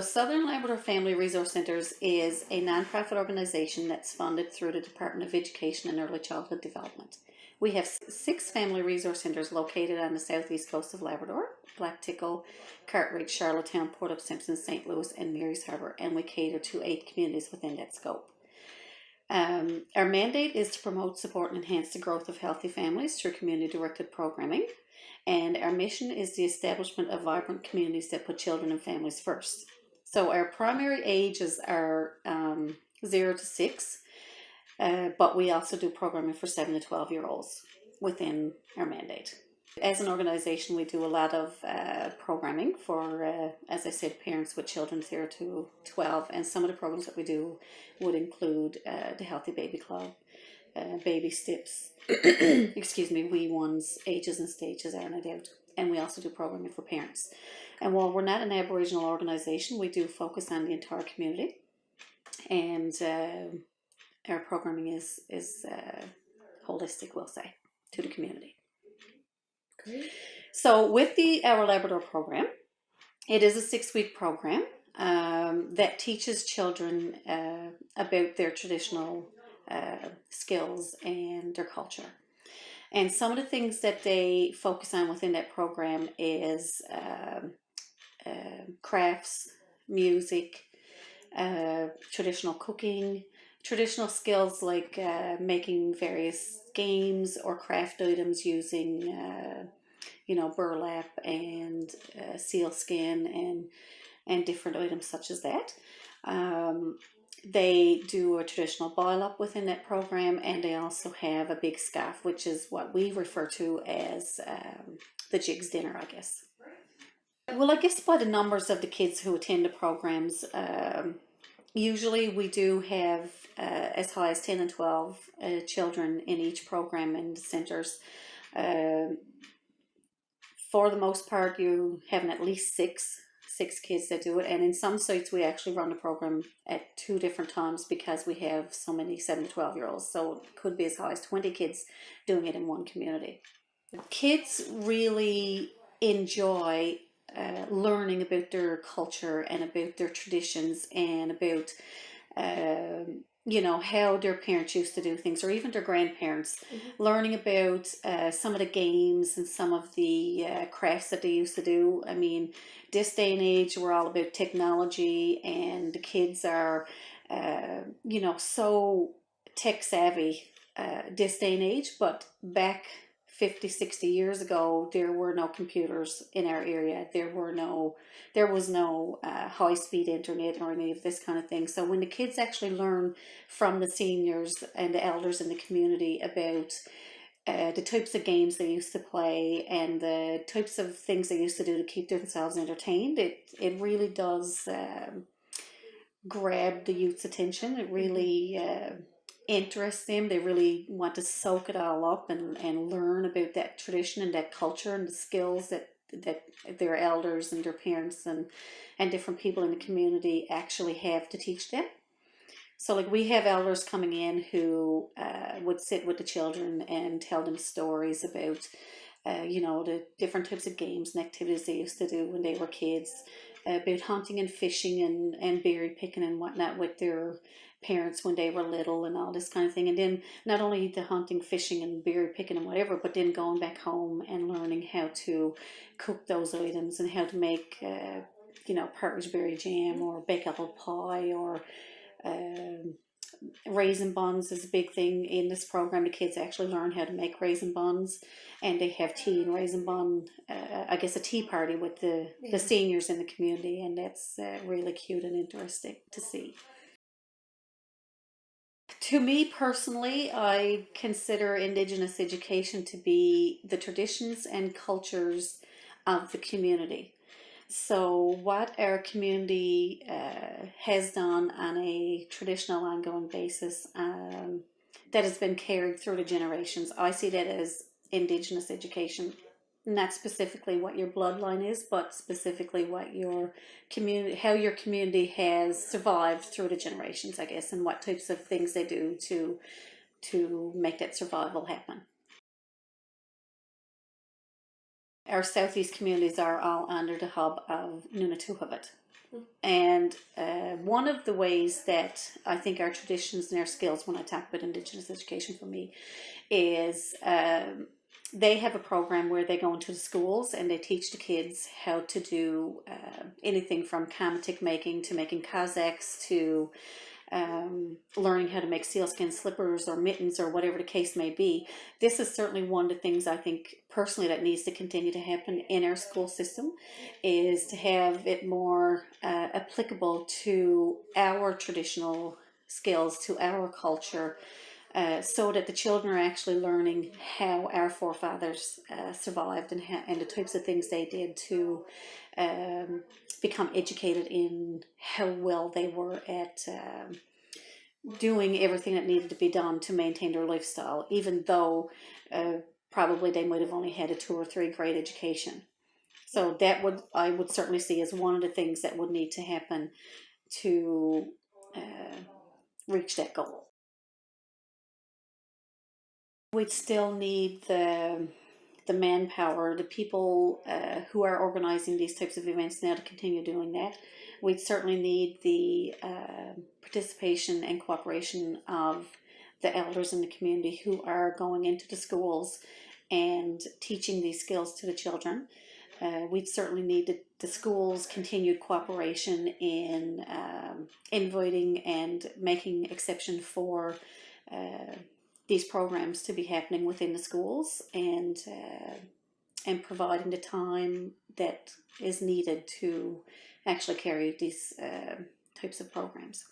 Southern Labrador Family Resource Centres is a non-profit organisation that's funded through the Department of Education and Early Childhood Development. We have 6 family resource centres located on the southeast coast of Labrador: Blacktickle, Cartwright, Charlottetown, Port of Simpson, St. Louis and Mary's Harbour, and we cater to 8 communities within that scope. Our mandate is to promote, support and enhance the growth of healthy families through community-directed programming, and our mission is the establishment of vibrant communities that put children and families first. So our primary ages are 0 to 6, but we also do programming for 7 to 12-year-olds within our mandate. As an organisation, we do a lot of programming for, as I said, parents with children 0 to 12, and some of the programs that we do would include the Healthy Baby Club, baby steps, excuse me, wee ones, ages and stages, are no doubt. And we also do programming for parents. And while we're not an Aboriginal organisation, we do focus on the entire community, and our programming is holistic, we'll say, to the community. Great. So with the Our Labrador program, it is a 6-week program that teaches children about their traditional skills and their culture. And some of the things that they focus on within that program is crafts, music, traditional cooking, traditional skills like making various games or craft items using, burlap and sealskin and different items such as that. They do a traditional boil up within that program, and they also have a big scarf, which is what we refer to as the Jigs dinner, I guess. Well, I guess by the numbers of the kids who attend the programs, usually we do have as high as 10 and 12 children in each program in the centres. For the most part, you have at least six kids that do it, and in some sites we actually run the program at 2 different times because we have so many 7 to 12-year-olds, so it could be as high as 20 kids doing it in one community. Kids really enjoy learning about their culture and about their traditions and about how their parents used to do things, or even their grandparents. Learning about some of the games and some of the crafts that they used to do. I mean, this day and age, we're all about technology, and the kids are, so tech savvy this day and age, but back 50, 60 years ago, there were no computers in our area. There was no high-speed internet or any of this kind of thing. So when the kids actually learn from the seniors and the elders in the community about the types of games they used to play and the types of things they used to do to keep themselves entertained, it really does grab the youth's attention. It really interests them. They really want to soak it all up and learn about that tradition and that culture and the skills that their elders and their parents and different people in the community actually have to teach them. So like we have elders coming in who would sit with the children and tell them stories about the different types of games and activities they used to do when they were kids, about hunting and fishing and berry picking and whatnot with their parents when they were little and all this kind of thing. And then not only the hunting, fishing and berry picking and whatever, but then going back home and learning how to cook those items and how to make partridge berry jam or bake apple pie or raisin buns is a big thing in this program. The kids actually learn how to make raisin buns, and they have tea and raisin bun, I guess a tea party with the seniors in the community, and that's really cute and interesting to see. To me personally, I consider Indigenous education to be the traditions and cultures of the community. So what our community has done on a traditional ongoing basis that has been carried through the generations, I see that as Indigenous education. Not specifically what your bloodline is, but specifically what your community, how your community has survived through the generations, I guess, and what types of things they do to make that survival happen. Our southeast communities are all under the hub of Nunatuhavut, And one of the ways that I think our traditions and our skills, when I talk about Indigenous education for me, is they have a program where they go into the schools and they teach the kids how to do anything from kamatik making to making kazaks to learning how to make sealskin slippers or mittens or whatever the case may be. This is certainly one of the things I think personally that needs to continue to happen in our school system, is to have it more applicable to our traditional skills, to our culture, so that the children are actually learning how our forefathers survived and the types of things they did to become educated in how well they were at doing everything that needed to be done to maintain their lifestyle, even though probably they might have only had a 2 or 3 grade education. So that I would certainly see as one of the things that would need to happen to reach that goal. We'd still need the manpower, the people who are organizing these types of events now to continue doing that. We'd certainly need the participation and cooperation of the elders in the community who are going into the schools and teaching these skills to the children. We'd certainly need the schools' continued cooperation in inviting and making exception for these programs to be happening within the schools, and providing the time that is needed to actually carry these types of programs.